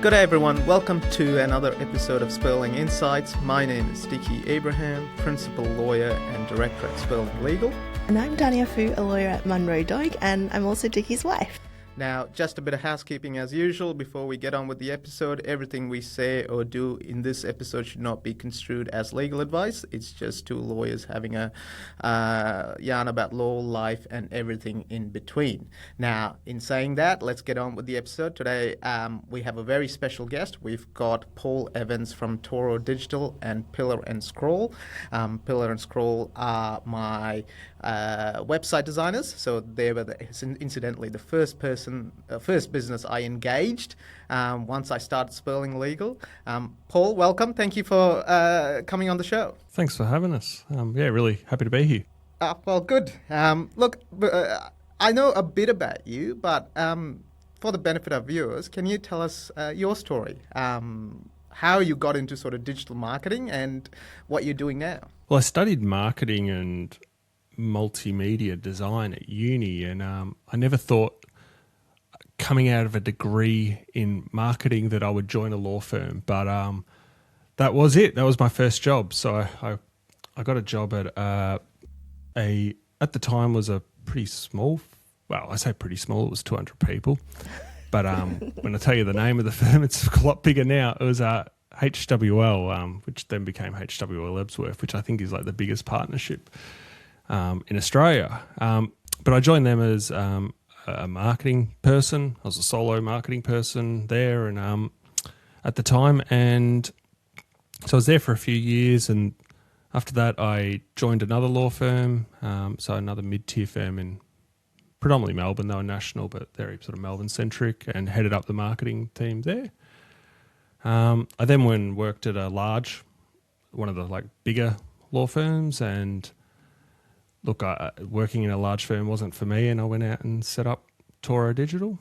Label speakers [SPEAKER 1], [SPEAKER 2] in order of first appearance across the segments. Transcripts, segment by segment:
[SPEAKER 1] Good day everyone, welcome to another episode of Spurling Insights. My name is Dicky Abraham, Principal Lawyer and Director at Spurling Legal.
[SPEAKER 2] And I'm Dania, a lawyer at Munro Doig, and I'm also Dicky's wife.
[SPEAKER 1] Now, just a bit of housekeeping as usual before we get on with the episode. Everything we say or do in this episode should not be construed as legal advice. It's just two lawyers having a yarn about law, life, and everything in between. Now, in saying that, let's get on with the episode. Today, we have a very special guest. We've got Paul Evans from Toro Digital and Pillar and Scroll. Pillar and Scroll are my website designers, so they were incidentally the first business I engaged once I started Spurling Legal. Paul, welcome. Thank you for coming on the show.
[SPEAKER 3] Thanks for having us. Really happy to be here.
[SPEAKER 1] Well, good. Look, I know a bit about you, but for the benefit of viewers, can you tell us your story? How you got into sort of digital marketing and what you're doing now?
[SPEAKER 3] Well, I studied marketing and multimedia design at uni, and I never thought coming out of a degree in marketing that I would join a law firm, but that was it. That was my first job. So I got a job at at the time was a pretty small, well, I say pretty small, it was 200 people, but when I tell you the name of the firm, it's a lot bigger now. It was HWL, which then became HWL Ebsworth, which I think is like the biggest partnership in Australia. But I joined them as a marketing person. I was a solo marketing person there and at the time. And so I was there for a few years. And after that, I joined another law firm, so another mid-tier firm in predominantly Melbourne. They were national, but very sort of Melbourne-centric, and headed up the marketing team there. I then worked at one of the bigger law firms, and look, working in a large firm wasn't for me, and I went out and set up Toro Digital,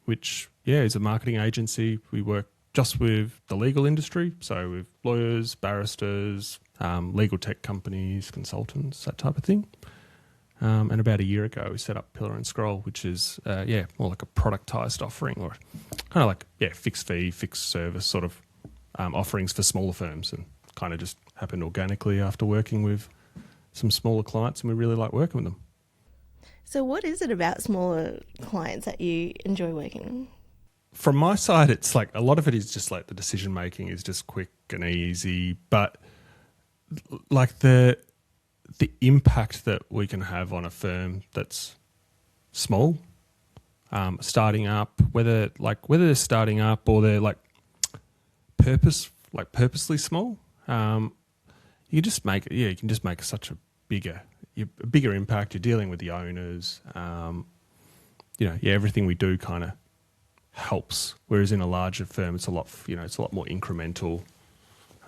[SPEAKER 3] which, is a marketing agency. We work just with the legal industry, so with lawyers, barristers, legal tech companies, consultants, that type of thing. And about a year ago, we set up Pillar and Scroll, which is, more like a productized offering, or kind of like, fixed fee, fixed service sort of offerings for smaller firms, and kind of just happened organically after working with some smaller clients, and we really like working with them.
[SPEAKER 2] So what is it about smaller clients that you enjoy working on?
[SPEAKER 3] From my side, it's like a lot of it is just like the decision making is just quick and easy, but like the impact that we can have on a firm that's small, starting up, whether they're starting up or they're purposely small, you can just make such a bigger impact. You're dealing with the owners, everything we do kind of helps. Whereas in a larger firm, it's a lot more incremental.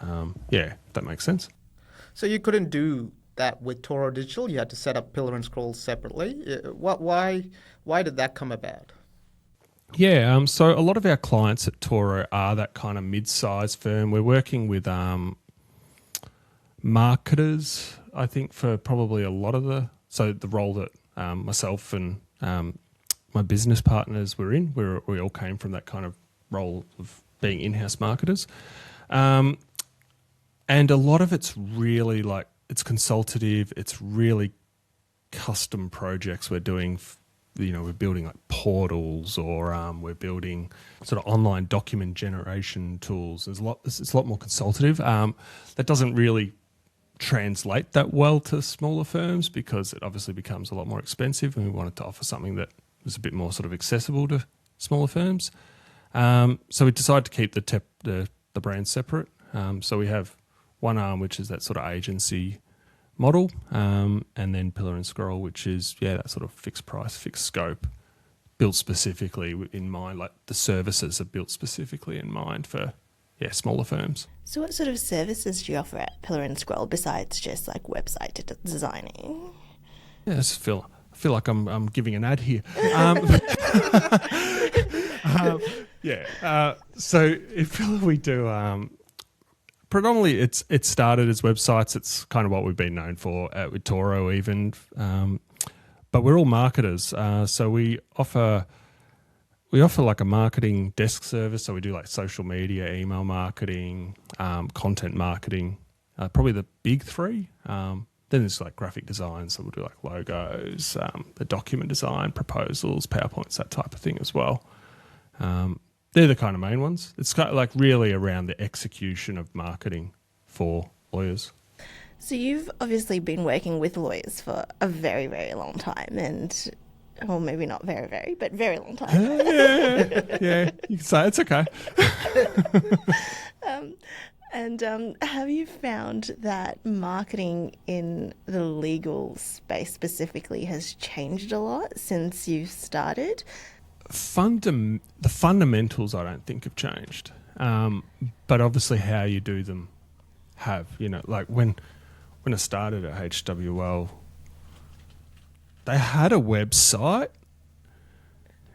[SPEAKER 3] That makes sense.
[SPEAKER 1] So you couldn't do that with Toro Digital. You had to set up Pillar and Scroll separately. Why did that come about?
[SPEAKER 3] Yeah, so a lot of our clients at Toro are that kind of mid-sized firm. We're working with marketers, I think, for probably a lot of the role that myself and my business partners were in. We all came from that kind of role of being in-house marketers. And a lot of it's really it's consultative, it's really custom projects we're doing. We're building like portals, or we're building sort of online document generation tools. It's a lot more consultative. That doesn't really translate that well to smaller firms because it obviously becomes a lot more expensive, and we wanted to offer something that was a bit more sort of accessible to smaller firms. So we decided to keep the brands separate. So we have one arm, which is that sort of agency model, and then Pillar and Scroll, which is that sort of fixed price, fixed scope, built specifically in mind. Like the services are built specifically in mind for smaller firms.
[SPEAKER 2] So what sort of services do you offer at Pillar and Scroll besides just like website designing?
[SPEAKER 3] Yeah, I just feel like I'm giving an ad here. So in Pillar we do. Predominantly, it started as websites. It's kind of what we've been known for with Toro even. But we're all marketers. So we offer we offer like a marketing desk service. So we do like social media, email marketing, content marketing, probably the big three. Then there's like graphic design. So we'll do like logos, the document design, proposals, PowerPoints, that type of thing as well. They're the kind of main ones. It's kind of like really around the execution of marketing for lawyers.
[SPEAKER 2] So you've obviously been working with lawyers for a very, very long time, and well, maybe not very, very, but very long time.
[SPEAKER 3] Yeah, you can say it's okay.
[SPEAKER 2] And have you found that marketing in the legal space specifically has changed a lot since you've started?
[SPEAKER 3] The fundamentals I don't think have changed, but obviously how you do them have. Like when I started at HWL, they had a website.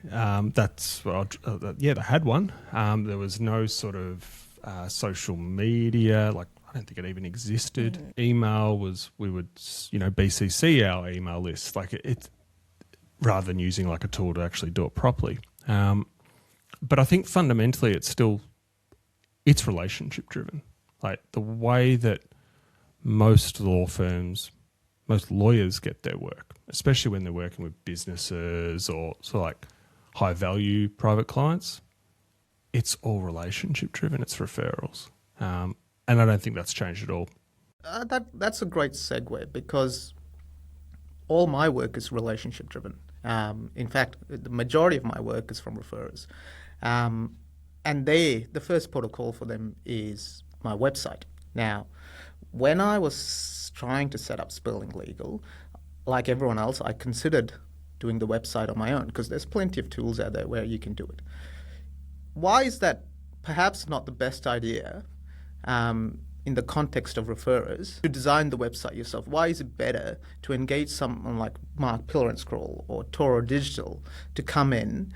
[SPEAKER 3] That's what they had one. There was no sort of social media. Like I don't think it even existed. Mm-hmm. Email was, we would BCC our email list. Like it rather than using like a tool to actually do it properly. But I think fundamentally it's relationship driven. Like the way that most lawyers get their work, especially when they're working with businesses or sort of like high value private clients, it's all relationship driven. It's referrals. And I don't think that's changed at all.
[SPEAKER 1] That's a great segue because all my work is relationship driven. In fact, the majority of my work is from referrers. And the first protocol for them is my website. Now, when I was trying to set up Spurling Legal, like everyone else, I considered doing the website on my own because there's plenty of tools out there where you can do it. Why is that perhaps not the best idea in the context of referrers to design the website yourself? Why is it better to engage someone like Mark Pillar and Scroll or Toro Digital to come in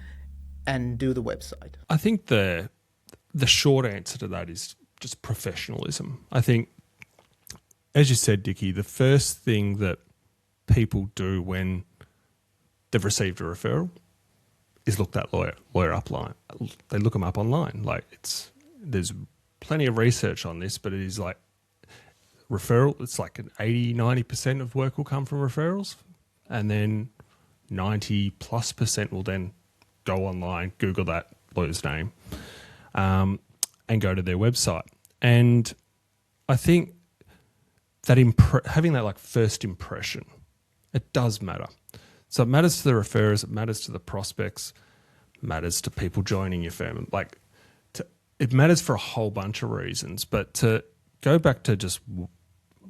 [SPEAKER 1] and do the website?
[SPEAKER 3] I think the short answer to that is just professionalism. I think, as you said, Dicky, the first thing that people do when they've received a referral is look that lawyer up line. They look them up online. Like there's plenty of research on this, but it is like referral. It's like an 80-90% of work will come from referrals, and then 90+% will then go online, Google that lawyer's name, and go to their website. And I think that having that like first impression, it does matter. So it matters to the referrers, it matters to the prospects, matters to people joining your firm. It matters for a whole bunch of reasons. But to go back to just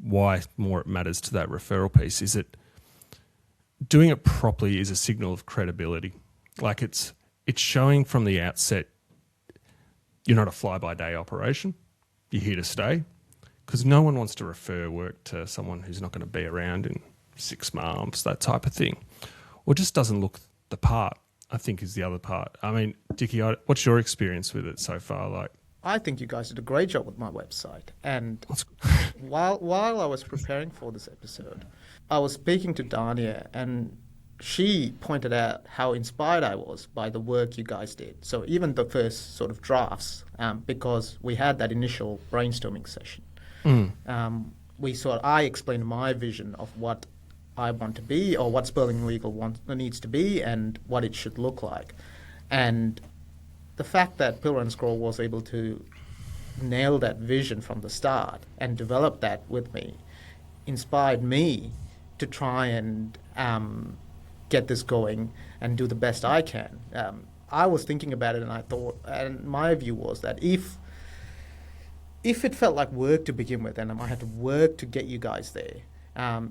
[SPEAKER 3] why more it matters to that referral piece is that doing it properly is a signal of credibility. Like it's showing from the outset you're not a fly-by-day operation. You're here to stay. Because no one wants to refer work to someone who's not going to be around in 6 months, that type of thing. Or just doesn't look the part, I think, is the other part. I mean, Dicky, what's your experience with it so far? Like,
[SPEAKER 1] I think you guys did a great job with my website. And while I was preparing for this episode, I was speaking to Dania, and she pointed out how inspired I was by the work you guys did. So even the first sort of drafts, because we had that initial brainstorming session, I explained my vision of what I want to be, or what Spurling Legal needs to be, and what it should look like. And the fact that Pillar and Scroll was able to nail that vision from the start and develop that with me inspired me to try and get this going and do the best I can. I was thinking about it, and I thought, and my view was that if it felt like work to begin with, and I had to work to get you guys there,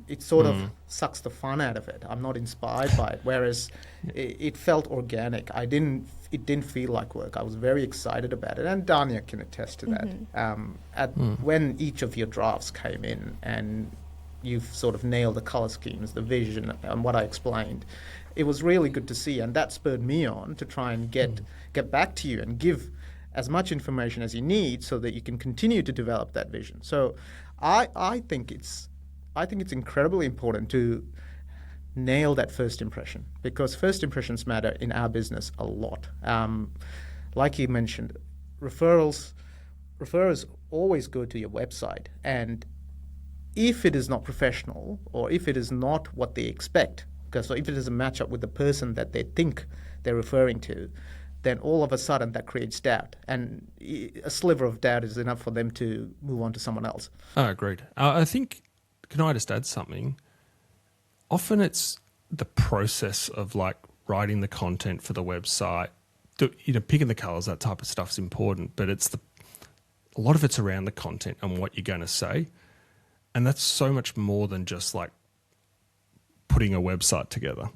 [SPEAKER 1] it sort of sucks the fun out of it. I'm not inspired by it, whereas it felt organic. It didn't feel like work. I was very excited about it, and Dania can attest to that. When each of your drafts came in and you've sort of nailed the colour schemes, the vision, and what I explained, it was really good to see, and that spurred me on to try and get back to you and give as much information as you need so that you can continue to develop that vision. So I think it's incredibly important to nail that first impression, because first impressions matter in our business a lot. Like you mentioned, referrals always go to your website, and if it is not professional, or if it is not what they expect, because if it doesn't match up with the person that they think they're referring to, then all of a sudden that creates doubt, and a sliver of doubt is enough for them to move on to someone else.
[SPEAKER 3] Oh, agreed. I think, can I just add something? Often it's the process of like writing the content for the website, picking the colours, that type of stuff is important, but a lot of it's around the content and what you're going to say. And that's so much more than just like putting a website together.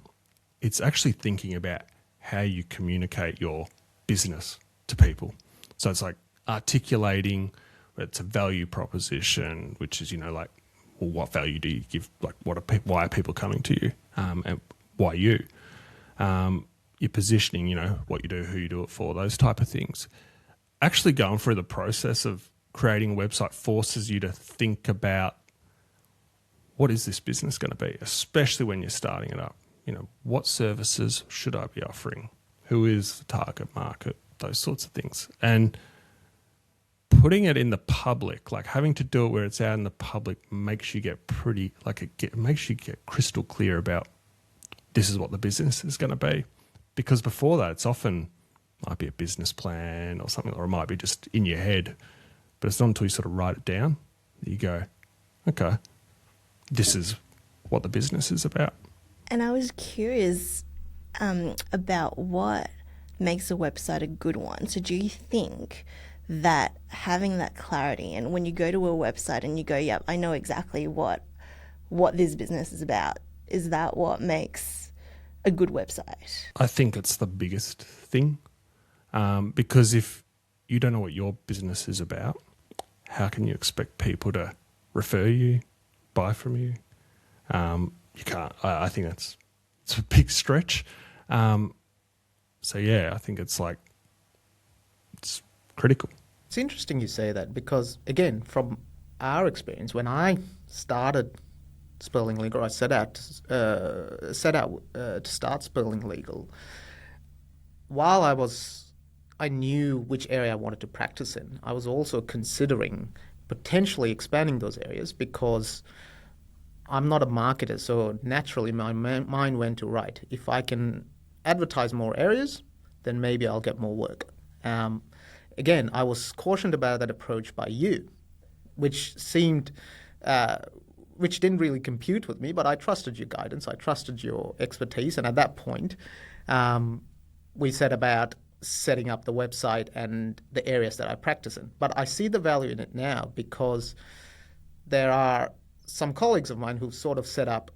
[SPEAKER 3] It's actually thinking about how you communicate your business to people. So it's like articulating, it's a value proposition, which is, like, well, what value do you give? Like, why are people coming to you? And why you? Your positioning, what you do, who you do it for, those type of things. Actually going through the process of creating a website forces you to think about, what is this business going to be, especially when you're starting it up? What services should I be offering? Who is the target market? Those sorts of things. And putting it in the public, like having to do it where it's out in the public, makes you get makes you get crystal clear about this is what the business is going to be. Because before that, it's often might be a business plan or something, or it might be just in your head. But it's not until you sort of write it down that you go, okay, this is what the business is about.
[SPEAKER 2] And I was curious about what makes a website a good one. So do you think that having that clarity, and when you go to a website and you go, yep, I know exactly what this business is about, is that what makes a good website?
[SPEAKER 3] I think it's the biggest thing, because if you don't know what your business is about, how can you expect people to refer you, buy from you? You can't. I think it's a big stretch. So yeah, I think it's critical.
[SPEAKER 1] It's interesting you say that, because again, from our experience, when I started Spurling Legal, I set out to start Spurling Legal. While I knew which area I wanted to practice in, I was also considering potentially expanding those areas, because I'm not a marketer, so naturally my mind went to, right, if I can advertise more areas, then maybe I'll get more work. Again, I was cautioned about that approach by you, which didn't really compute with me, but I trusted your guidance, I trusted your expertise, and at that point, we set about setting up the website and the areas that I practice in. But I see the value in it now, because there are some colleagues of mine who've sort of set up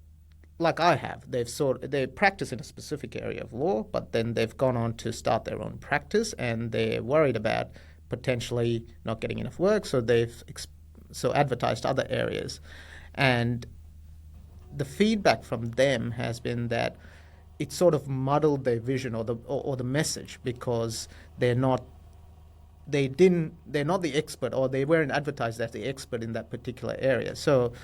[SPEAKER 1] like I have. They practice in a specific area of law, but then they've gone on to start their own practice, and they're worried about potentially not getting enough work, so they've advertised other areas. And the feedback from them has been that it sort of muddled their vision or the message, because they're not the expert, or they weren't advertised as the expert in that particular area. So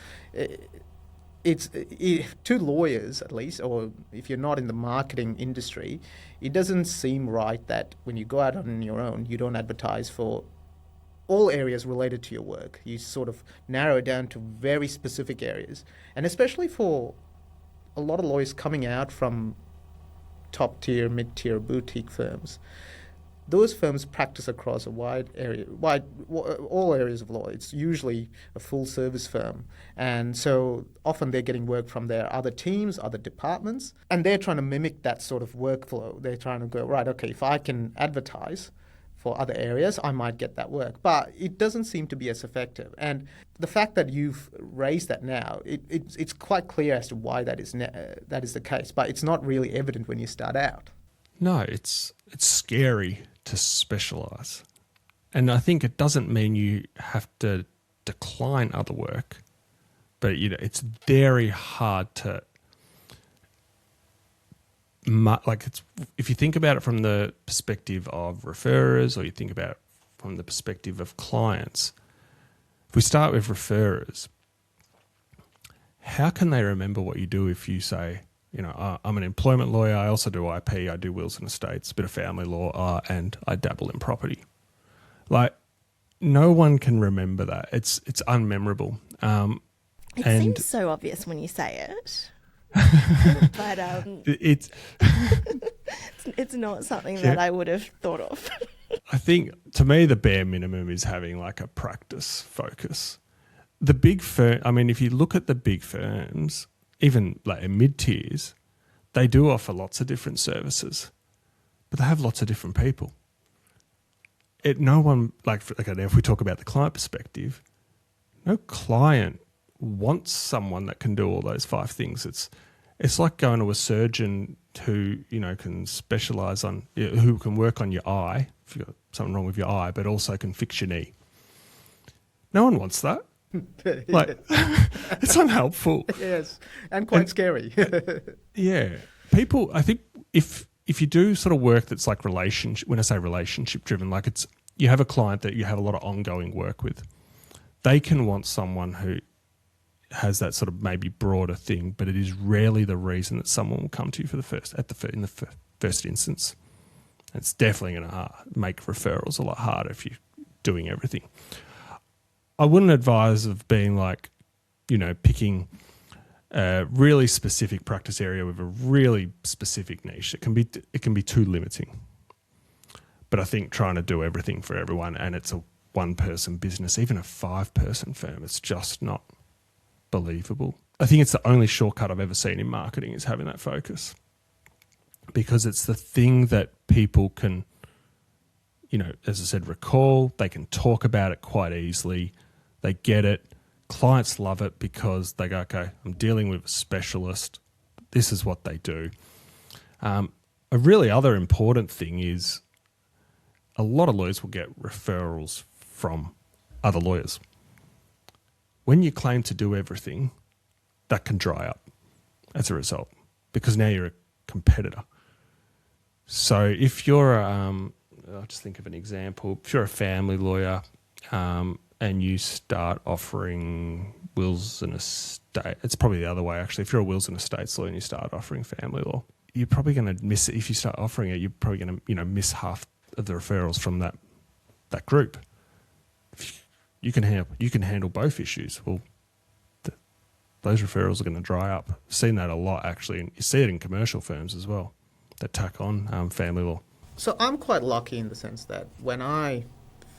[SPEAKER 1] to lawyers, at least, or if you're not in the marketing industry, it doesn't seem right that when you go out on your own, you don't advertise for all areas related to your work. You sort of narrow it down to very specific areas. And especially for a lot of lawyers coming out from top-tier, mid-tier boutique firms, those firms practice across a all areas of law. It's usually a full-service firm. And so often they're getting work from their other teams, other departments, and they're trying to mimic that sort of workflow. They're trying to go, right, okay, if I can advertise for other areas, I might get that work. But it doesn't seem to be as effective. And the fact that you've raised that now, it's quite clear as to why that is the case. But it's not really evident when you start out.
[SPEAKER 3] No, it's scary to specialise. And I think it doesn't mean you have to decline other work, but it's very hard to if you think about it from the perspective of referrers, or you think about it from the perspective of clients. If we start with referrers, how can they remember what you do if you say, I'm an employment lawyer. I also do IP. I do wills and estates, a bit of family law, and I dabble in property. Like, no one can remember that. It's unmemorable.
[SPEAKER 2] It
[SPEAKER 3] and
[SPEAKER 2] seems so obvious when you say it. But
[SPEAKER 3] it's
[SPEAKER 2] it's not something that I would have thought of.
[SPEAKER 3] I think, to me, the bare minimum is having like a practice focus. The big firm, I mean, if you look at the big firms, even like mid-tiers, they do offer lots of different services, but they have lots of different people. No one, if we talk about the client perspective, no client wants someone that can do all those 5 things. It's like going to a surgeon who, can specialise on, who can work on your eye, if you've got something wrong with your eye, but also can fix your knee. No one wants that. It's unhelpful.
[SPEAKER 1] Yes, and quite scary.
[SPEAKER 3] Yeah. People, I think if you do sort of work that's like relationship, when I say relationship driven, like you have a client that you have a lot of ongoing work with, they can want someone who has that sort of maybe broader thing, but it is rarely the reason that someone will come to you in the first instance. It's definitely going to make referrals a lot harder if you're doing everything. I wouldn't advise of being picking a really specific practice area with a really specific niche. It can be too limiting. But I think trying to do everything for everyone, and it's a 1-person business, even a 5-person firm, it's just not believable. I think it's the only shortcut I've ever seen in marketing is having that focus, because it's the thing that people can, as I said, recall. They can talk about it quite easily. They get it. Clients love it because they go, okay, I'm dealing with a specialist. This is what they do. A really other important thing is a lot of lawyers will get referrals from other lawyers. When you claim to do everything, that can dry up as a result, because now you're a competitor. So if you're, I'll just think of an example. If you're a family lawyer and you start offering wills and estate, it's probably the other way actually. If you're a wills and estates lawyer and you start offering family law, you're probably going to miss it. If you start offering it, you're probably going to miss half of the referrals from that group. You can handle both issues. Well, those referrals are going to dry up. I've seen that a lot actually, and you see it in commercial firms as well that tack on family law.
[SPEAKER 1] So I'm quite lucky in the sense that when I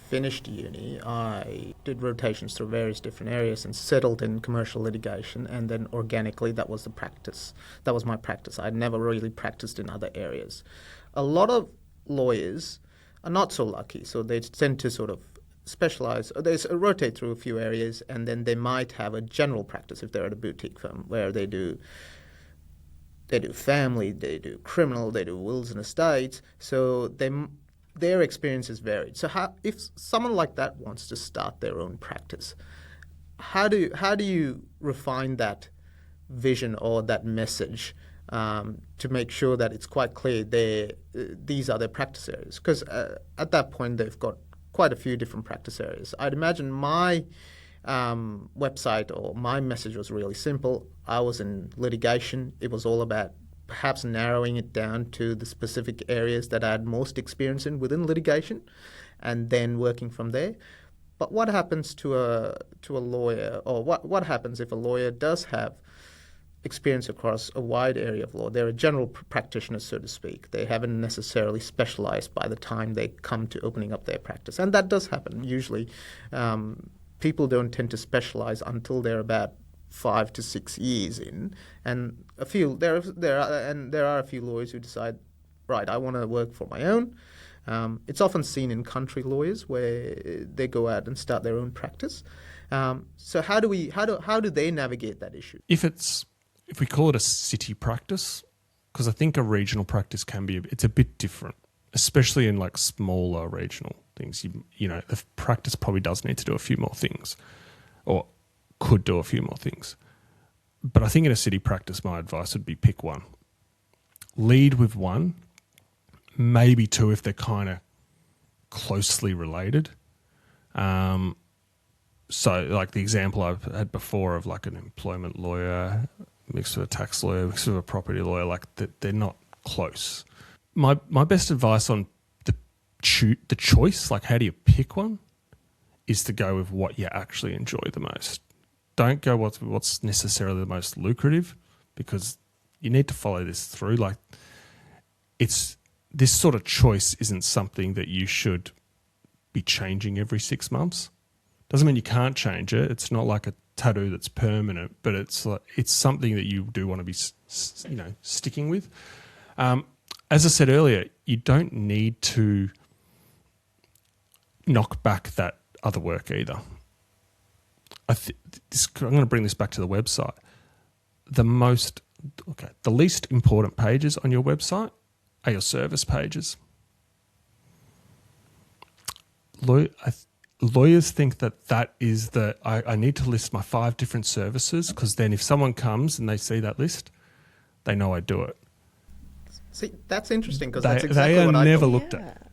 [SPEAKER 1] finished uni, I did rotations through various different areas and settled in commercial litigation, and then organically that was the practice. That was my practice. I'd never really practiced in other areas. A lot of lawyers are not so lucky, so they tend to sort of specialize, or they rotate through a few areas, and then they might have a general practice if they're at a boutique firm where they do family, they do criminal, they do wills and estates. So their experience is varied. So if someone like that wants to start their own practice, how do you refine that vision or that message to make sure that it's quite clear these are their practice areas? Because at that point they've got quite a few different practice areas. I'd imagine my website or my message was really simple. I was in litigation. It was all about perhaps narrowing it down to the specific areas that I had most experience in within litigation, and then working from there. But what happens to a lawyer, or what happens if a lawyer does have experience across a wide area of law? They're a general practitioner, so to speak. They haven't necessarily specialized by the time they come to opening up their practice, and that does happen usually. People don't tend to specialize until they're about 5 to 6 years in, and there are a few lawyers who decide, right, I want to work for my own. It's often seen in country lawyers where they go out and start their own practice. So how do they navigate that issue?
[SPEAKER 3] If we call it a city practice, because I think a regional practice it's a bit different, especially in like smaller regional things. The practice probably does need to do a few more things, or could do a few more things. But I think in a city practice, my advice would be pick one. Lead with one, maybe two if they're kind of closely related. So like the example I've had before of like an employment lawyer mixed with a tax lawyer, mixed with a property lawyer. Like they're not close. My best advice on the choice, like how do you pick one, is to go with what you actually enjoy the most. Don't go what's necessarily the most lucrative, because you need to follow this through. Like this sort of choice isn't something that you should be changing every 6 months. Doesn't mean you can't change it. It's not like a tattoo that's permanent, but it's something that you do want to be sticking with. As I said earlier, you don't need to knock back that other work either. I'm going to bring this back to the website. The least important pages on your website are your service pages. Lawyers think that is I need to list my 5 different services, because then if someone comes and they see that list, they know I do it.
[SPEAKER 1] See, that's interesting, because that's exactly
[SPEAKER 3] they
[SPEAKER 1] what
[SPEAKER 3] are
[SPEAKER 1] I
[SPEAKER 3] never
[SPEAKER 1] thought.
[SPEAKER 3] looked at.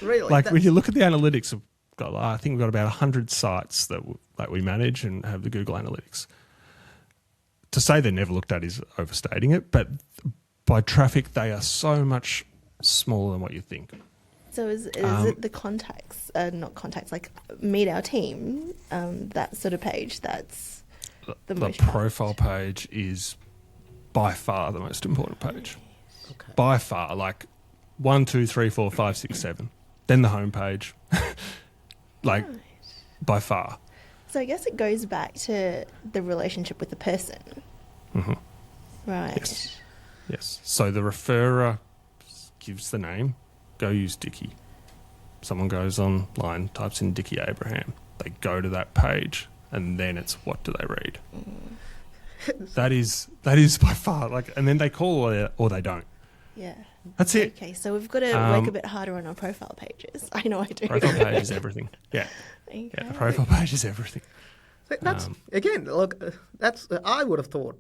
[SPEAKER 1] Really?
[SPEAKER 3] Like when you look at the analytics, I think we've got about 100 sites that we manage and have the Google Analytics. To say they're never looked at is overstating it, but by traffic, they are so much smaller than what you think.
[SPEAKER 2] So is it the contacts, not contacts, like meet our team, that sort of page that's the most
[SPEAKER 3] profile page is by far the most important page.
[SPEAKER 1] Okay.
[SPEAKER 3] By far, like 1, 2, 3, 4, 5, 6, 7. Then the homepage. Like
[SPEAKER 2] Right.
[SPEAKER 3] by far.
[SPEAKER 2] So I guess it goes back to the relationship with the person.
[SPEAKER 3] Mm-hmm.
[SPEAKER 2] Right.
[SPEAKER 3] Yes. So the referrer gives the name. Go use Dicky. Someone goes online, types in Dicky Abraham. They go to that page, and then it's what do they read? That is by far and then they call or they don't.
[SPEAKER 2] Yeah.
[SPEAKER 3] That's it.
[SPEAKER 2] Okay, so we've got to work a bit harder on our profile pages. I know I do.
[SPEAKER 3] Profile page is everything. Yeah.
[SPEAKER 2] Okay.
[SPEAKER 3] Yeah. The profile page is everything.
[SPEAKER 1] So that's again, look, that's I would have thought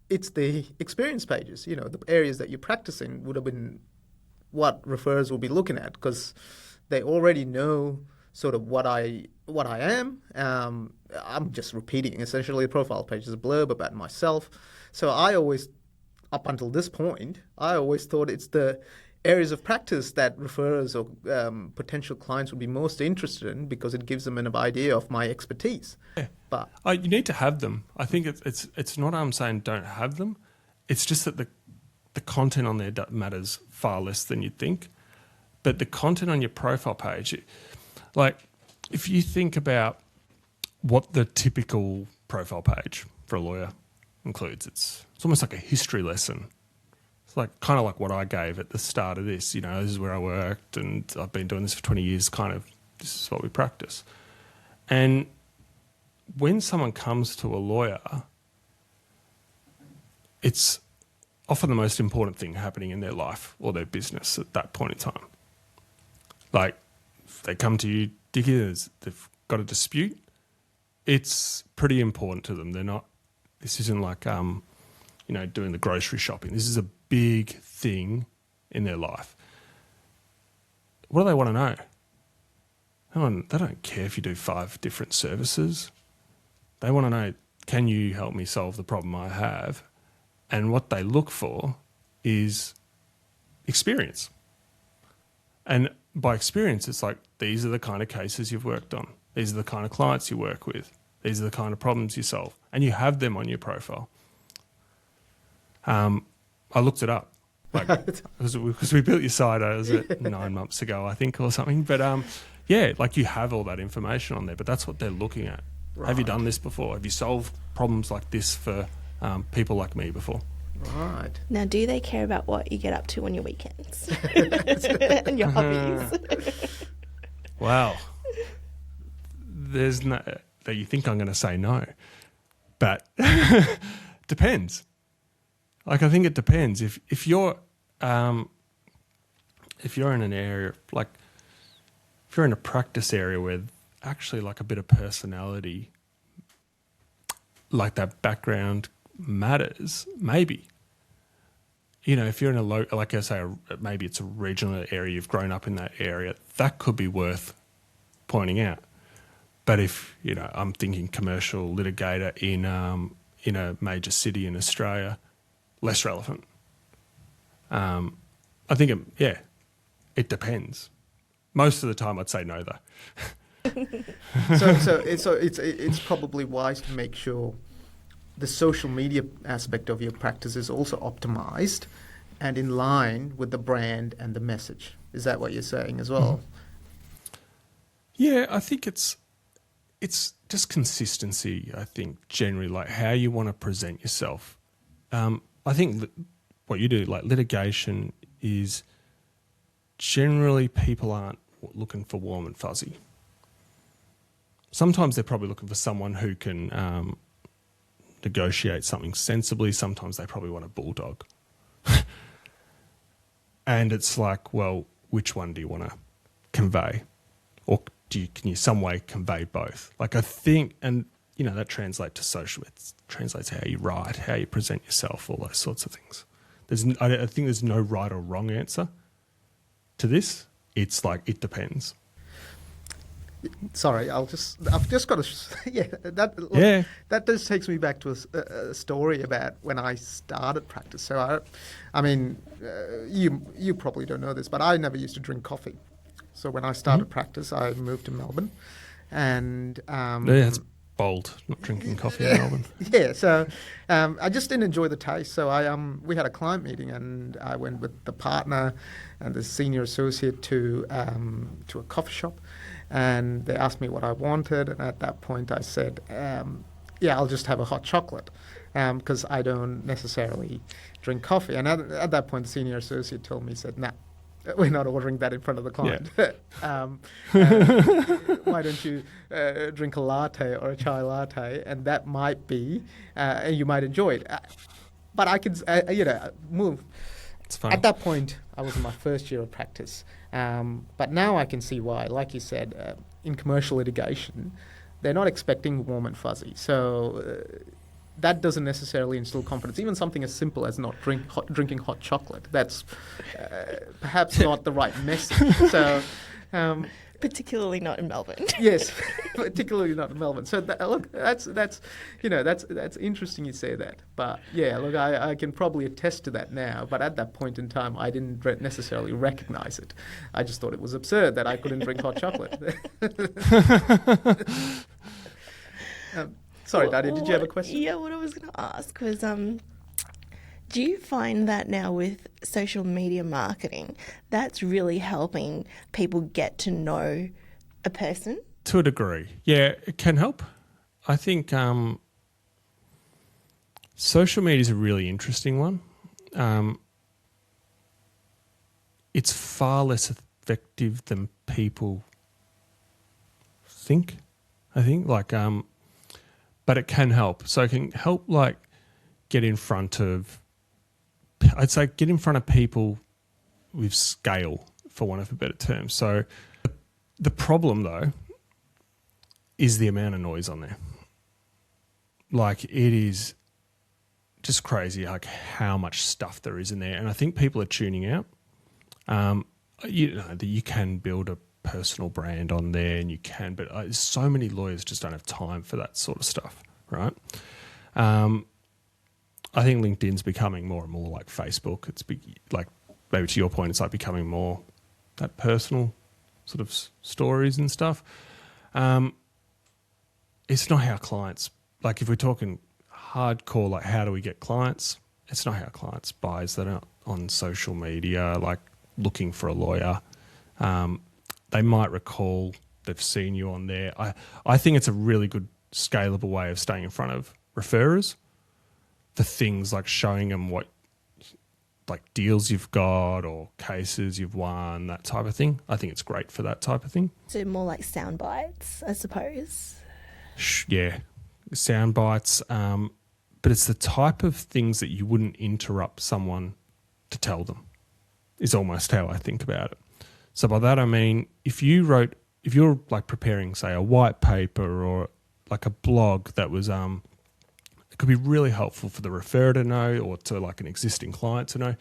[SPEAKER 1] it's the experience pages. The areas that you practice in would have been what referrers will be looking at, because they already know sort of what I am. I'm just repeating essentially. The profile page is a blurb about myself. So I always, up until this point, I always thought it's the areas of practice that referrers or potential clients would be most interested in, because it gives them an idea of my expertise.
[SPEAKER 3] Yeah.
[SPEAKER 1] But
[SPEAKER 3] you need to have them. I think it's not I'm saying don't have them. It's just that the content on there matters far less than you'd think. But the content on your profile page, like if you think about what the typical profile page for a lawyer includes, it's almost like a history lesson. It's like kind of like what I gave at the start of this. This is where I worked, and I've been doing this for 20 years. Kind of, this is what we practice. And when someone comes to a lawyer, it's often the most important thing happening in their life or their business at that point in time. Like, if they come to you, Dicky, they've got a dispute, it's pretty important to them. This isn't like, doing the grocery shopping. This is a big thing in their life. What do they want to know? They don't care if you do 5 different services. They want to know, can you help me solve the problem I have? And what they look for is experience. And by experience, it's like, these are the kind of cases you've worked on. These are the kind of clients you work with. These are the kind of problems you solve. And you have them on your profile. I looked it up. Because we built your site, was it 9 months ago, I think, or something. But you have all that information on there. But that's what they're looking at. Right. Have you done this before? Have you solved problems like this for people like me before?
[SPEAKER 1] Right.
[SPEAKER 2] Now, do they care about what you get up to on your weekends and your hobbies?
[SPEAKER 3] Wow. There's no that you think I'm going to say no, but depends. Like, I think it depends. If you're in an area like, if you're in a practice area where actually like a bit of personality, like that background matters, maybe. If you're in like I say, maybe it's a regional area, you've grown up in that area, that could be worth pointing out. But if, I'm thinking commercial litigator in a major city in Australia, less relevant. I think, it depends. Most of the time I'd say no, though.
[SPEAKER 1] So it's probably wise to make sure the social media aspect of your practice is also optimized and in line with the brand and the message. Is that what you're saying as well?
[SPEAKER 3] Yeah, I think it's just consistency, I think, generally, like how you want to present yourself. I think that what you do, like litigation, is generally people aren't looking for warm and fuzzy. Sometimes they're probably looking for someone who can negotiate something sensibly. Sometimes they probably want a bulldog. And it's like, well, which one do you want to convey? Or can you some way convey both? Like I think, and you know, that translates to social. It translates how you write, how you present yourself, all those sorts of things. I think there's no right or wrong answer to this. It's like, it depends.
[SPEAKER 1] Sorry, I've just got to, that just takes me back to a story about when I started practice. So you probably don't know this, but I never used to drink coffee. So when I started practice, I moved to Melbourne, and
[SPEAKER 3] it's bold, not drinking coffee in Melbourne.
[SPEAKER 1] Yeah, so I just didn't enjoy the taste. So we had a client meeting, and I went with the partner and the senior associate to a coffee shop. And they asked me what I wanted, and at that point I said, I'll just have a hot chocolate, because I don't necessarily drink coffee. And at that point, the senior associate told me, said, nah, we're not ordering that in front of the client. Yeah. Why don't you drink a latte or a chai latte, and that might be, and you might enjoy it. But I could, move. At that point, I was in my first year of practice. But now I can see why. Like you said, in commercial litigation, they're not expecting warm and fuzzy. So that doesn't necessarily instill confidence. Even something as simple as not drinking hot chocolate, that's perhaps not the right message. So,
[SPEAKER 2] particularly not in Melbourne.
[SPEAKER 1] Yes, particularly not in Melbourne. So that's interesting you say that. But yeah, look, I can probably attest to that now. But at that point in time, I didn't necessarily recognise it. I just thought it was absurd that I couldn't drink hot chocolate. Sorry, Dania, did you have a question?
[SPEAKER 2] Yeah, what I was going to ask was, do you find that now with social media marketing, that's really helping people get to know a person?
[SPEAKER 3] To a degree, yeah, it can help. I think social media is a really interesting one. It's far less effective than people think, I think. But it can help. So it can help, get in front of people with scale, for want of a better term. So the problem, though, is the amount of noise on there. It is just crazy, how much stuff there is in there. And I think people are tuning out. That you can build a personal brand on there, and you can, but so many lawyers just don't have time for that sort of stuff, right? I think LinkedIn's becoming more and more like Facebook. It's maybe to your point, it's becoming more that personal sort of stories and stuff. It's not how clients, if we're talking hardcore, how do we get clients? It's not how clients buys that are on social media, looking for a lawyer. They might recall they've seen you on there. I think it's a really good scalable way of staying in front of referrers for things like showing them what deals you've got or cases you've won, that type of thing. I think it's great for that type of thing.
[SPEAKER 2] So more like sound bites, I suppose.
[SPEAKER 3] Yeah, sound bites. But it's the type of things that you wouldn't interrupt someone to tell them is almost how I think about it. So by that I mean, if you're preparing, say, a white paper or a blog that was, it could be really helpful for the referrer to know, or to an existing client to know.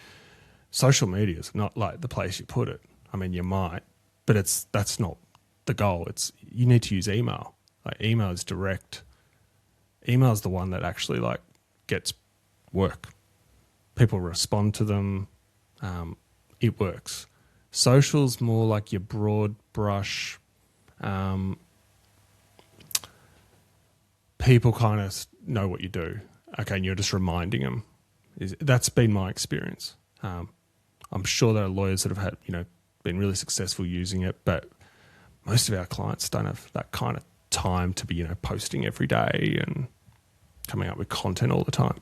[SPEAKER 3] Social media is not the place you put it. I mean, you might, but that's not the goal. You need to use email. Email is direct. Email is the one that actually gets work. People respond to them. It works. Social's more like your broad brush. People kind of know what you do. Okay, and you're just reminding them. That's been my experience. I'm sure there are lawyers that have had, been really successful using it, but most of our clients don't have that kind of time to be, posting every day and coming up with content all the time.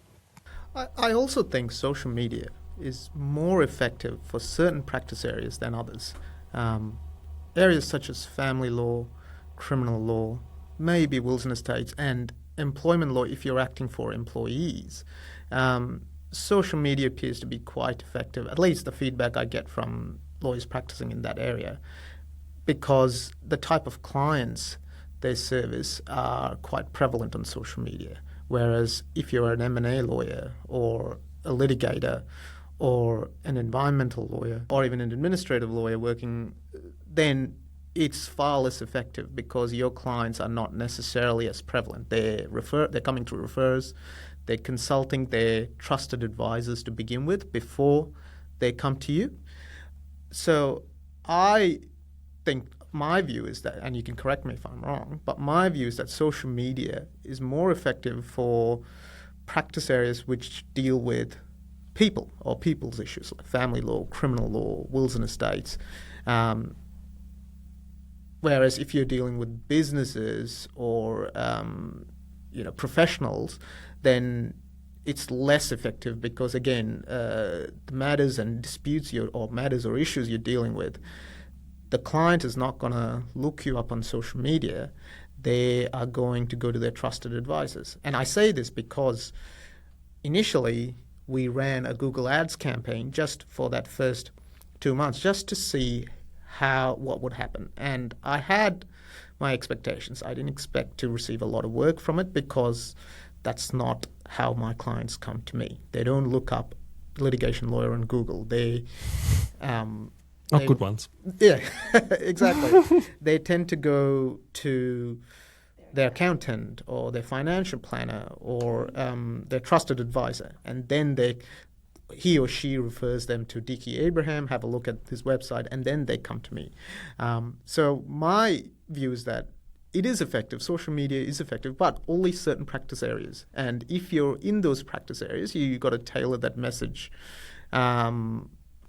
[SPEAKER 1] I also think social media is more effective for certain practice areas than others. Areas such as family law, criminal law, maybe wills and estates, and employment law if you're acting for employees. Social media appears to be quite effective, at least the feedback I get from lawyers practicing in that area, because the type of clients they service are quite prevalent on social media. Whereas if you're an M&A lawyer or a litigator or an environmental lawyer or even an administrative lawyer working, then it's far less effective because your clients are not necessarily as prevalent. They're coming through referrers, they're consulting their trusted advisors to begin with before they come to you. So I think my view is that, and you can correct me if I'm wrong, but my view is that social media is more effective for practice areas which deal with people or people's issues like family law, criminal law, wills and estates. Whereas if you're dealing with businesses or professionals, then it's less effective because, again, the matters and disputes matters or issues you're dealing with, the client is not going to look you up on social media. They are going to go to their trusted advisors. And I say this because initially we ran a Google Ads campaign just for that first 2 months, just to see what would happen. And I had my expectations. I didn't expect to receive a lot of work from it because that's not how my clients come to me. They don't look up litigation lawyer on Google.
[SPEAKER 3] Not good ones.
[SPEAKER 1] Yeah, exactly. They tend to go to their accountant or their financial planner or their trusted advisor, and then he or she refers them to Dicky Abraham, have a look at his website, and then they come to me. So my view is that it is effective. Social media is effective, but only certain practice areas. And if you're in those practice areas, you've got to tailor that message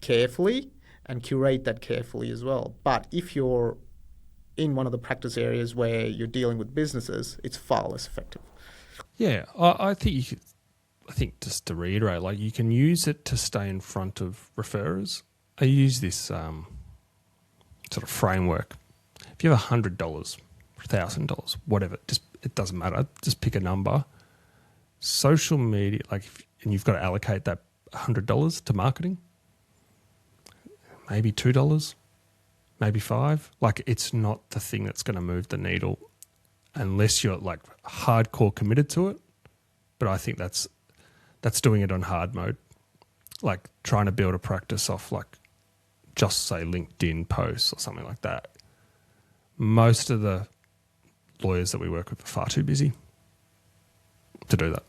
[SPEAKER 1] carefully and curate that carefully as well. But if you're in one of the practice areas where you're dealing with businesses, it's far less effective.
[SPEAKER 3] Yeah, I think you could. I think just to reiterate, like you can use it to stay in front of referrers. I use this sort of framework. If you have $100, $1,000, whatever, it doesn't matter. Just pick a number. Social media, and you've got to allocate that $100 to marketing. Maybe $2, maybe $5. Like it's not the thing that's going to move the needle unless you're like hardcore committed to it. But I think that's doing it on hard mode, like trying to build a practice off like just say LinkedIn posts or something like that. Most of the lawyers that we work with are far too busy to do that.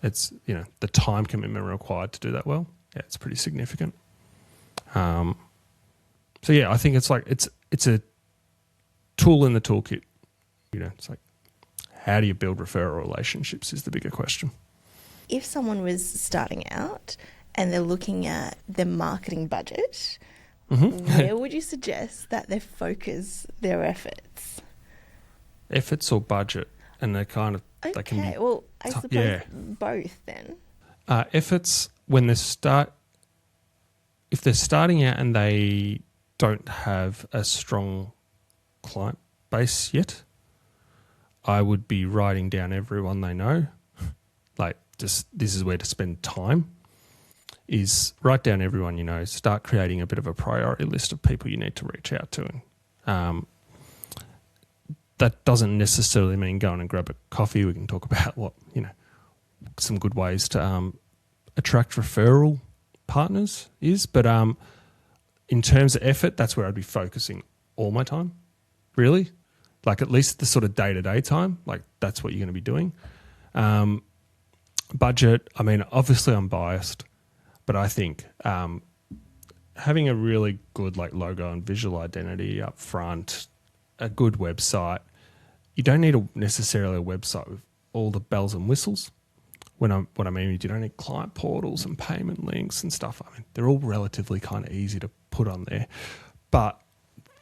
[SPEAKER 3] It's, the time commitment required to do that well. Yeah, it's pretty significant. So yeah, I think it's a tool in the toolkit. It's like, how do you build referral relationships is the bigger question.
[SPEAKER 2] If someone was starting out and they're looking at their marketing budget, where would you suggest that they focus their efforts?
[SPEAKER 3] Efforts or budget? And they kind of, they can be...
[SPEAKER 2] well, I suppose both then.
[SPEAKER 3] Efforts, when if they're starting out and they don't have a strong client base yet, I would be writing down everyone they know. Like, just this is where to spend time, is write down everyone you know, start creating a bit of a priority list of people you need to reach out to. That doesn't necessarily mean going and grab a coffee. We can talk about some good ways to attract referral partners is. But in terms of effort, that's where I'd be focusing all my time, really. Like at least the sort of day-to-day time, like that's what you're going to be doing. Budget, I mean, obviously I'm biased, but I think having a really good like logo and visual identity up front, a good website, you don't need necessarily a website with all the bells and whistles. What I mean is you don't need client portals and payment links and stuff. I mean, they're all relatively kind of easy to put on there, but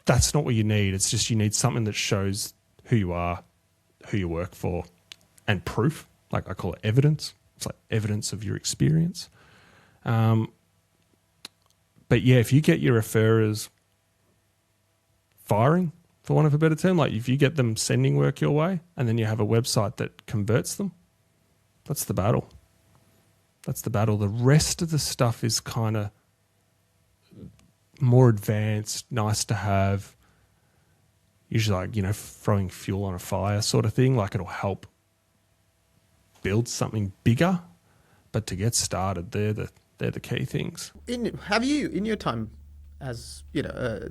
[SPEAKER 3] that's not what you need. It's just you need something that shows who you are, who you work for, and proof. Like I call it evidence. It's like evidence of your experience. But yeah, if you get your referrers firing, for want of a better term, like if you get them sending work your way and then you have a website that converts them, that's the battle. That's the battle. The rest of the stuff is kind of more advanced, nice to have, usually like, you know, throwing fuel on a fire sort of thing. Like it'll help build something bigger, but to get started, they're the key things.
[SPEAKER 1] Have you, in your time as, you know,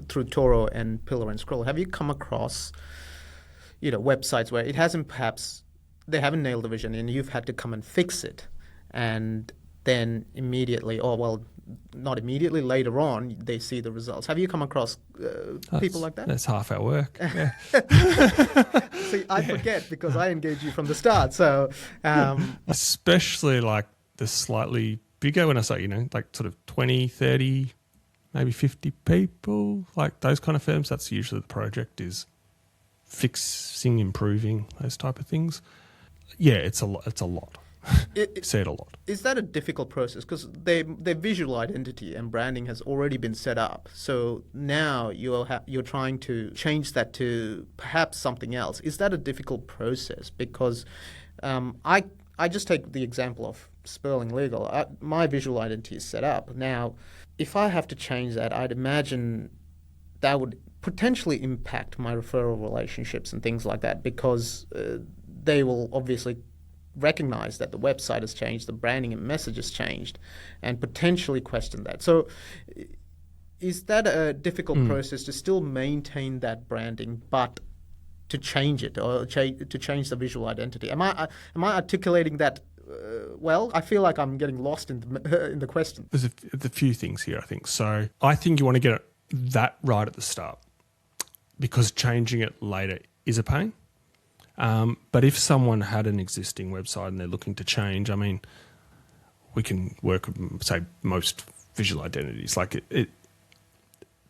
[SPEAKER 1] through Toro and Pillar and Scroll, have you come across, you know, websites where it hasn't perhaps, they haven't nailed the vision and you've had to come and fix it, and then immediately, or well, not immediately, later on, they see the results. Have you come across people like that?
[SPEAKER 3] That's half our work. Yeah.
[SPEAKER 1] See, I forget because I engage you from the start. So,
[SPEAKER 3] especially like the slightly bigger, when I say, you know, like sort of 20, 30, maybe 50 people, like those kind of firms, that's usually the project is fixing, improving, those type of things. Yeah, it's a lot. It's a lot. Say it a lot.
[SPEAKER 1] Is that a difficult process? Because their visual identity and branding has already been set up. So now you're trying to change that to perhaps something else. Is that a difficult process? Because I just take the example of Spurling Legal. My visual identity is set up. Now, if I have to change that, I'd imagine that would potentially impact my referral relationships and things like that, because they will obviously recognize that the website has changed, the branding and message has changed, and potentially question that. So is that a difficult process to still maintain that branding, but to change it, or to change the visual identity? Am I articulating that well? I feel like I'm getting lost in the question.
[SPEAKER 3] There's a few things here, I think. So I think you want to get that right at the start, because changing it later is a pain. But if someone had an existing website and they're looking to change, I mean, we can work with, say, most visual identities. Like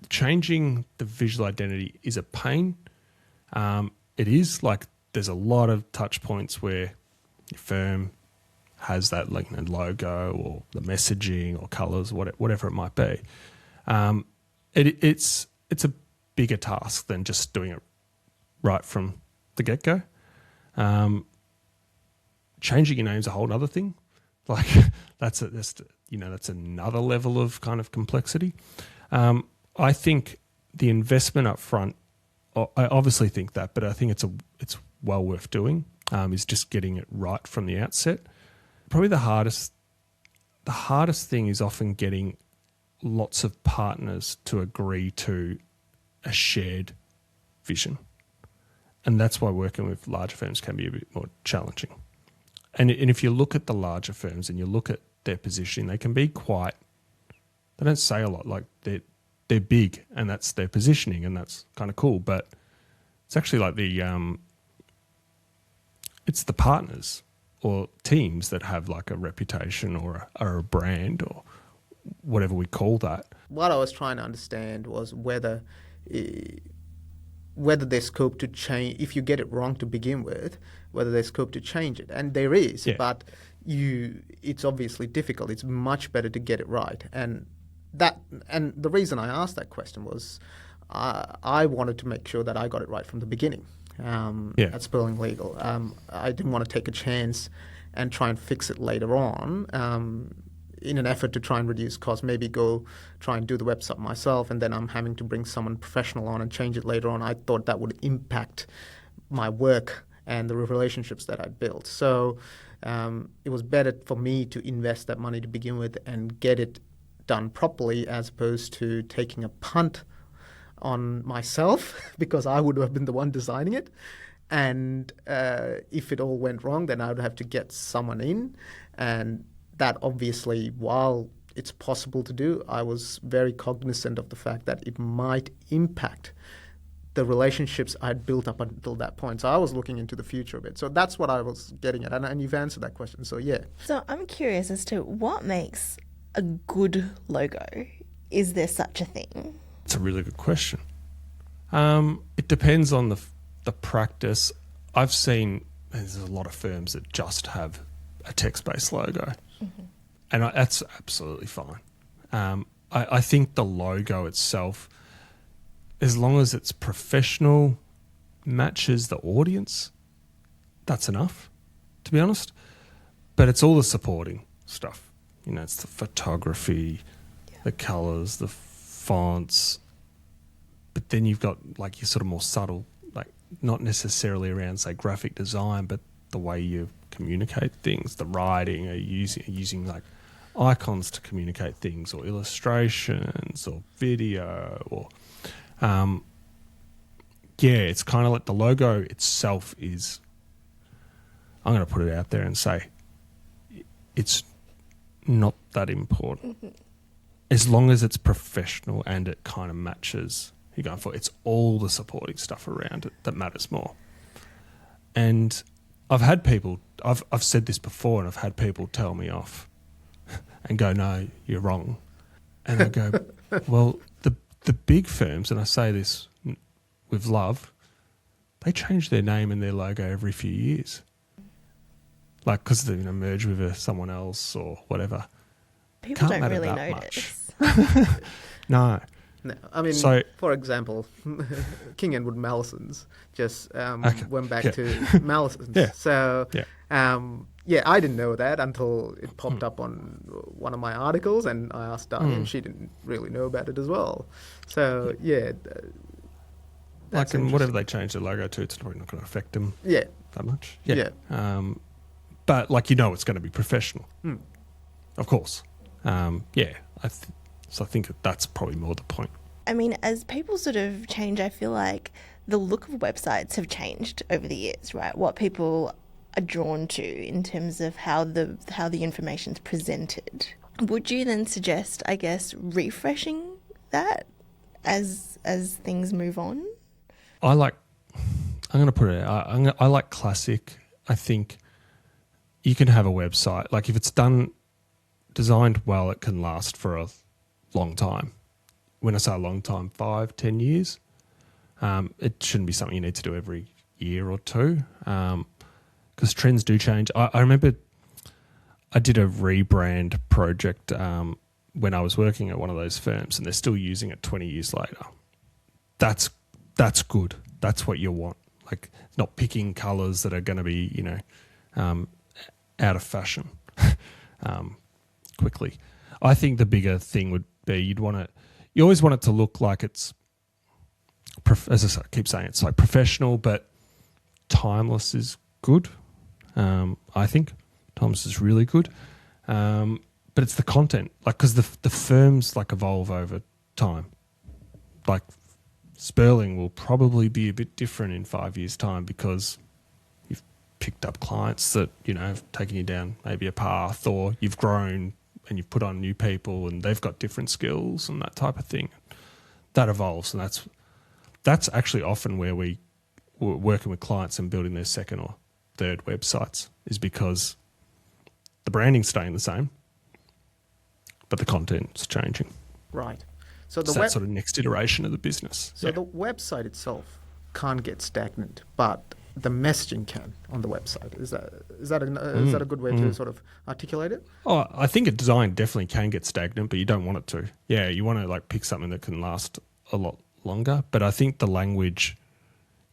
[SPEAKER 3] changing the visual identity is a pain. It is like there's a lot of touch points where your firm has that like logo or the messaging or colours, whatever it might be. It's a bigger task than just doing it right from the get-go. Changing your name is a whole other thing. Like that's another level of kind of complexity. I think the investment up front, I obviously think that, but I think it's well worth doing. Is just getting it right from the outset. Probably the hardest thing is often getting lots of partners to agree to a shared vision. And that's why working with larger firms can be a bit more challenging. And if you look at the larger firms and you look at their positioning, they can be quite, they don't say a lot, like they're big and that's their positioning and that's kind of cool. But it's actually like it's the partners or teams that have like a reputation or a brand or whatever we call that.
[SPEAKER 1] What I was trying to understand was whether there's scope to change, if you get it wrong to begin with, whether there's scope to change it. And there is,
[SPEAKER 3] yeah.
[SPEAKER 1] But it's obviously difficult. It's much better to get it right. And the reason I asked that question was I wanted to make sure that I got it right from the beginning at Spurling Legal. I didn't want to take a chance and try and fix it later on in an effort to try and reduce costs, maybe go try and do the website myself, and then I'm having to bring someone professional on and change it later on. I thought that would impact my work and the relationships that I built. So it was better for me to invest that money to begin with and get it done properly, as opposed to taking a punt on myself because I would have been the one designing it, And if it all went wrong, then I would have to get someone in. And that obviously, while it's possible to do, I was very cognizant of the fact that it might impact the relationships I'd built up until that point. So I was looking into the future of it. So that's what I was getting at. And you've answered that question. So yeah.
[SPEAKER 2] So I'm curious as to what makes a good logo. Is there such a thing?
[SPEAKER 3] It's a really good question. It depends on the practice. I've seen there's a lot of firms that just have a text-based logo. Mm-hmm. And that's absolutely fine. I think the logo itself, as long as it's professional, matches the audience, that's enough, to be honest. But it's all the supporting stuff. You know, it's the photography, the colours, the fonts. But then you've got like your sort of more subtle, like not necessarily around, say, graphic design, but the way you communicate things, the writing, or using like icons to communicate things, or illustrations, or video, or it's kind of like the logo itself is, I'm going to put it out there and say it's not that important. Mm-hmm. As long as it's professional and it kind of matches who you're going for. It's all the supporting stuff around it that matters more. And I've had people, I've said this before, and I've had people tell me off and go, no, you're wrong. And I go, well, the big firms, and I say this with love, they change their name and their logo every few years. Like, because they merge with someone else or whatever.
[SPEAKER 2] People
[SPEAKER 3] Can't
[SPEAKER 2] don't
[SPEAKER 3] matter
[SPEAKER 2] really
[SPEAKER 3] that
[SPEAKER 2] notice.
[SPEAKER 3] No.
[SPEAKER 1] No, I mean,
[SPEAKER 3] so,
[SPEAKER 1] for example, King Edward Mallesons just went back
[SPEAKER 3] yeah.
[SPEAKER 1] to Mallesons.
[SPEAKER 3] Yeah.
[SPEAKER 1] So,
[SPEAKER 3] yeah.
[SPEAKER 1] I didn't know that until it popped up on one of my articles, and I asked Dania, and she didn't really know about it as well. So,
[SPEAKER 3] like, and whatever they change their logo to, it's probably not going to affect them that much. Yeah. But, like, it's going to be professional.
[SPEAKER 1] Mm.
[SPEAKER 3] Of course. So I think that's probably more the point.
[SPEAKER 2] I mean, as people sort of change, I feel like the look of websites have changed over the years, right? What people are drawn to in terms of how the information's presented. Would you then suggest, I guess, refreshing that as things move on?
[SPEAKER 3] I'm going to put it out. I like classic. I think you can have a website. Like, if it's designed well, it can last for a long time. When I say a long time, 5-10 years. It shouldn't be something you need to do every year or two, because trends do change. I remember I did a rebrand project when I was working at one of those firms, and they're still using it 20 years later. That's good. That's what you want. Like, not picking colours that are going to be, out of fashion quickly. I think the bigger thing would be you always want it to look like it's, as I keep saying, it's like professional, but timeless is good. I think timeless is really good. But it's the content, like, because the firms like evolve over time. Like, Spurling will probably be a bit different in 5 years' time because you've picked up clients that have taken you down maybe a path, or you've grown and you've put on new people and they've got different skills and that type of thing. That evolves, and that's actually often where we're working with clients and building their second or third websites, is because the branding's staying the same, but the content's changing.
[SPEAKER 1] Right. So
[SPEAKER 3] that sort of next iteration of the business.
[SPEAKER 1] So the website itself can't get stagnant, but the messaging can on the website. Is that a good way to sort of articulate it?
[SPEAKER 3] Oh, I think a design definitely can get stagnant, but you don't want it to. Yeah, you want to like pick something that can last a lot longer. But I think the language,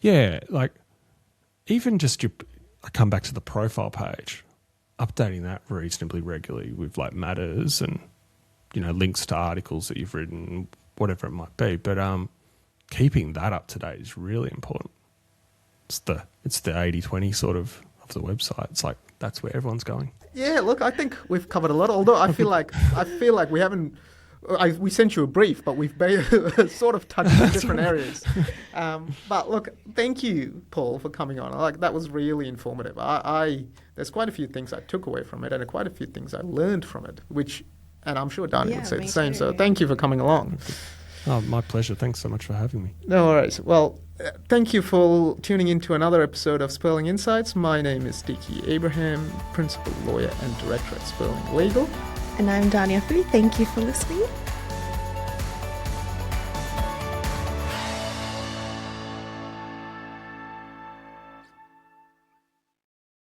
[SPEAKER 3] like even just I come back to the profile page, updating that reasonably regularly with like matters and links to articles that you've written, whatever it might be. But keeping that up to date is really important. It's the 80-20 sort of the website. It's like that's where everyone's going.
[SPEAKER 1] Yeah, look, I think we've covered a lot. Although I feel like we haven't we sent you a brief, but we've sort of touched on different areas. But look, thank you, Paul, for coming on. That was really informative. There's quite a few things I took away from it, and quite a few things I learned from it, and I'm sure Dania would say the same. So thank you for coming along.
[SPEAKER 3] Oh, my pleasure. Thanks so much for having me.
[SPEAKER 1] No worries. Well, thank you for tuning in to another episode of Spurling Insights. My name is Dicky Abraham, Principal Lawyer and Director at Spurling Legal.
[SPEAKER 2] And I'm Dania. Thank you for listening.